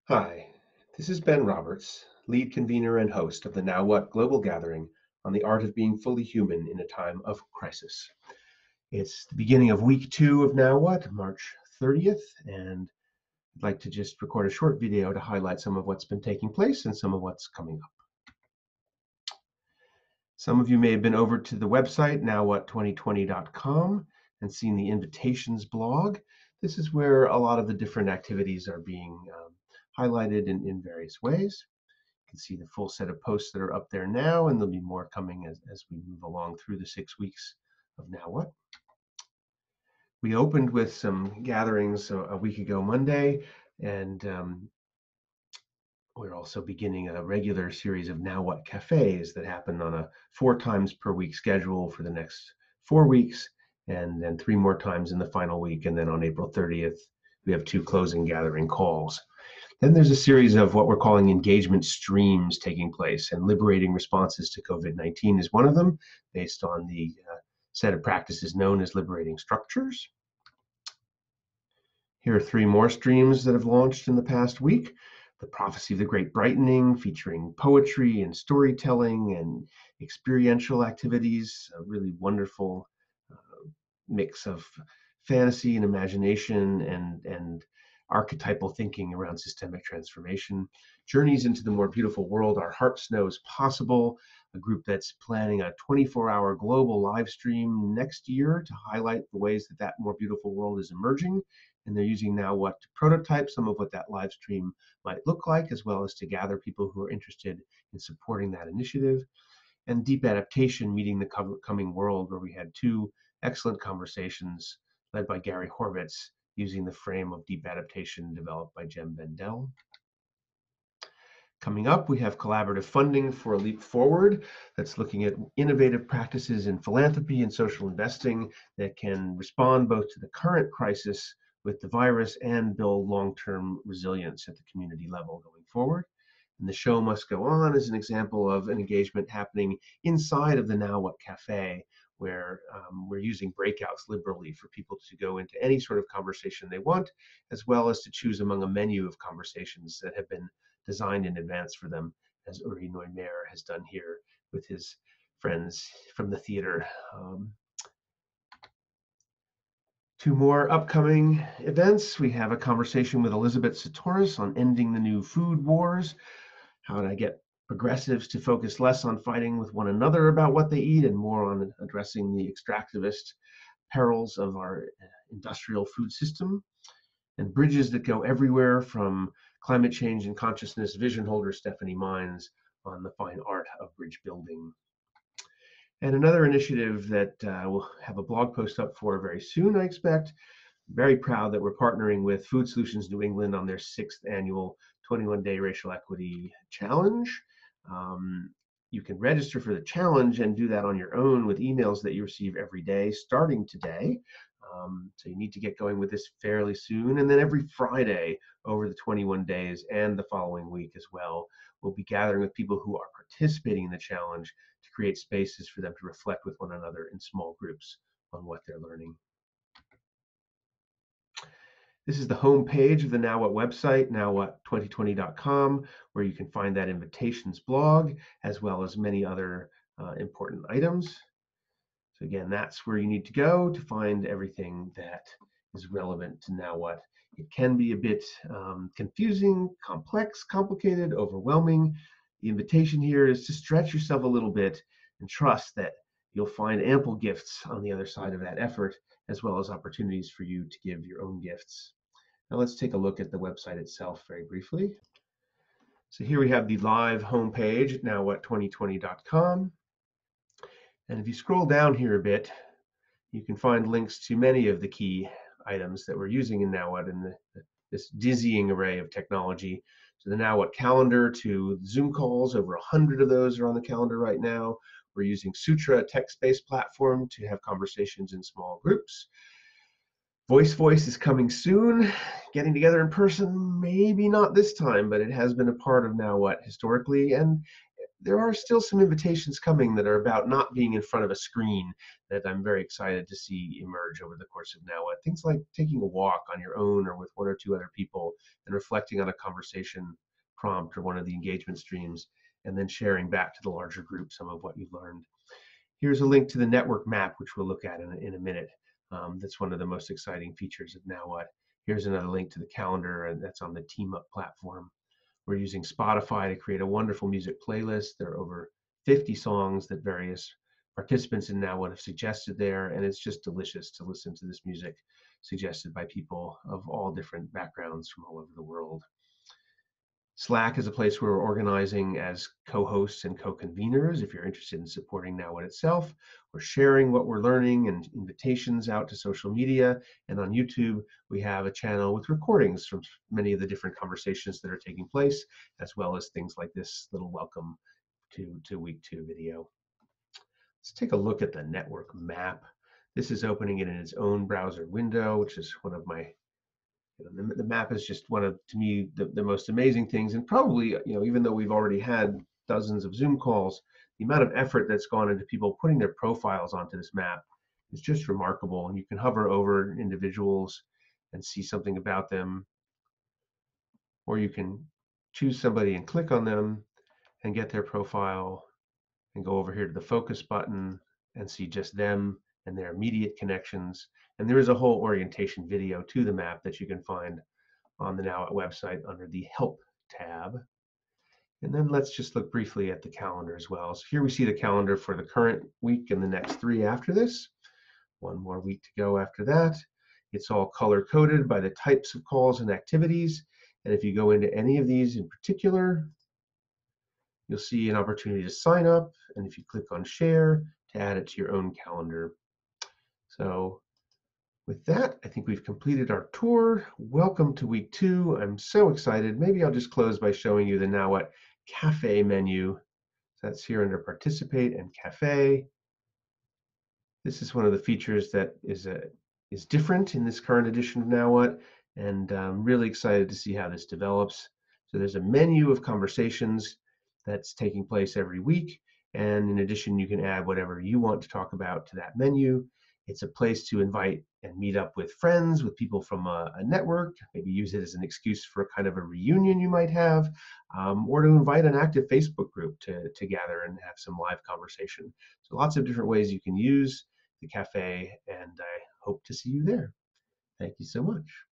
Hi, this is Ben Roberts, lead convener and host of the Now What Global Gathering on the art of being fully human in a time of crisis. It's the beginning of week 2 of Now What, March 30th, and I'd like to just record a short video to highlight some of what's been taking place and some of what's coming up. Some of you may have been over to the website nowwhat2020.com and seen the invitations blog. This is where a lot of the different activities are being highlighted in various ways. You can see the full set of posts that are up there now, and there'll be more coming as we move along through the 6 weeks of Now What. We opened with some gatherings a week ago Monday, and we're also beginning a regular series of Now What cafes that happen on a 4 times per week schedule for the next 4 weeks, and then 3 more times in the final week. And then on April 30th, we have 2 closing gathering calls. Then there's a series of what we're calling engagement streams taking place, and liberating responses to COVID-19 is one of them, based on the set of practices known as liberating structures. Here are 3 more streams that have launched in the past week. The Prophecy of the Great Brightening, featuring poetry and storytelling and experiential activities, a really wonderful mix of fantasy and imagination and archetypal thinking around systemic transformation. Journeys into the More Beautiful World Our Hearts Know is Possible, a group that's planning a 24-hour global live stream next year to highlight the ways that more beautiful world is emerging. And they're using Now What to prototype some of what that live stream might look like, as well as to gather people who are interested in supporting that initiative. And Deep Adaptation, Meeting the Coming World, where we had 2 excellent conversations led by Gary Horvitz, using the frame of deep adaptation developed by Jem Bendell. Coming up, we have collaborative funding for a leap forward that's looking at innovative practices in philanthropy and social investing that can respond both to the current crisis with the virus and build long-term resilience at the community level going forward. And The Show Must Go On is an example of an engagement happening inside of the Now What Cafe, where we're using breakouts liberally for people to go into any sort of conversation they want, as well as to choose among a menu of conversations that have been designed in advance for them, as Uri Neumayer has done here with his friends from the theater. 2 more upcoming events. We have a conversation with Elizabeth Satoris on ending the new food wars. How to get progressives to focus less on fighting with one another about what they eat and more on addressing the extractivist perils of our industrial food system. And Bridges That Go Everywhere, from climate change and consciousness vision holder Stephanie Mines on the fine art of bridge building. And another initiative that we'll have a blog post up for very soon, I expect. Very proud that we're partnering with Food Solutions New England on their 6th annual 21-day racial equity challenge. You can register for the challenge and do that on your own with emails that you receive every day starting today. So you need to get going with this fairly soon. And then every Friday over the 21 days and the following week as well, we'll be gathering with people who are participating in the challenge to create spaces for them to reflect with one another in small groups on what they're learning. This is the home page of the Now What website, nowwhat2020.com, where you can find that invitations blog, as well as many other important items. So again, that's where you need to go to find everything that is relevant to Now What. It can be a bit confusing, complex, complicated, overwhelming. The invitation here is to stretch yourself a little bit and trust that you'll find ample gifts on the other side of that effort, as well as opportunities for you to give your own gifts. Now let's take a look at the website itself very briefly. So here we have the live homepage, nowwhat2020.com. And if you scroll down here a bit, you can find links to many of the key items that we're using in Now What in this dizzying array of technology. So the Now What calendar to Zoom calls, over 100 of those are on the calendar right now. We're using Sutra, a text-based platform, to have conversations in small groups. Voice is coming soon. Getting together in person, maybe not this time, but it has been a part of Now What historically, and there are still some invitations coming that are about not being in front of a screen that I'm very excited to see emerge over the course of Now What. Things like taking a walk on your own or with one or two other people and reflecting on a conversation prompt or one of the engagement streams, and then sharing back to the larger group some of what you've learned. Here's a link to the network map, which we'll look at in a minute. That's one of the most exciting features of Now What. Here's another link to the calendar, and that's on the Team Up platform. We're using Spotify to create a wonderful music playlist. There are over 50 songs that various participants in Now What have suggested there, and it's just delicious to listen to this music suggested by people of all different backgrounds from all over the world. Slack is a place where we're organizing as co-hosts and co-conveners. If you're interested in supporting Now What itself, we're sharing what we're learning and invitations out to social media. And on YouTube, we have a channel with recordings from many of the different conversations that are taking place, as well as things like this little welcome to week 2 video. Let's take a look at the network map. This is opening it in its own browser window, which is one of my the map is just one of, to me, the most amazing things. And probably, even though we've already had dozens of Zoom calls, the amount of effort that's gone into people putting their profiles onto this map is just remarkable. And you can hover over individuals and see something about them, or you can choose somebody and click on them and get their profile and go over here to the focus button and see just them and their immediate connections. And there is a whole orientation video to the map that you can find on the Now What website under the Help tab. And then let's just look briefly at the calendar as well. So here we see the calendar for the current week and the next 3 after this. One more week to go after that. It's all color coded by the types of calls and activities. And if you go into any of these in particular, you'll see an opportunity to sign up. And if you click on share, to add it to your own calendar. So with that, I think we've completed our tour. Welcome to week 2. I'm so excited. Maybe I'll just close by showing you the Now What Cafe menu. So that's here under Participate and Cafe. This is one of the features that is different in this current edition of Now What, and I'm really excited to see how this develops. So there's a menu of conversations that's taking place every week, and in addition, you can add whatever you want to talk about to that menu. It's a place to invite and meet up with friends, with people from a network, maybe use it as an excuse for a kind of a reunion you might have, or to invite an active Facebook group to gather and have some live conversation. So lots of different ways you can use the cafe, and I hope to see you there. Thank you so much.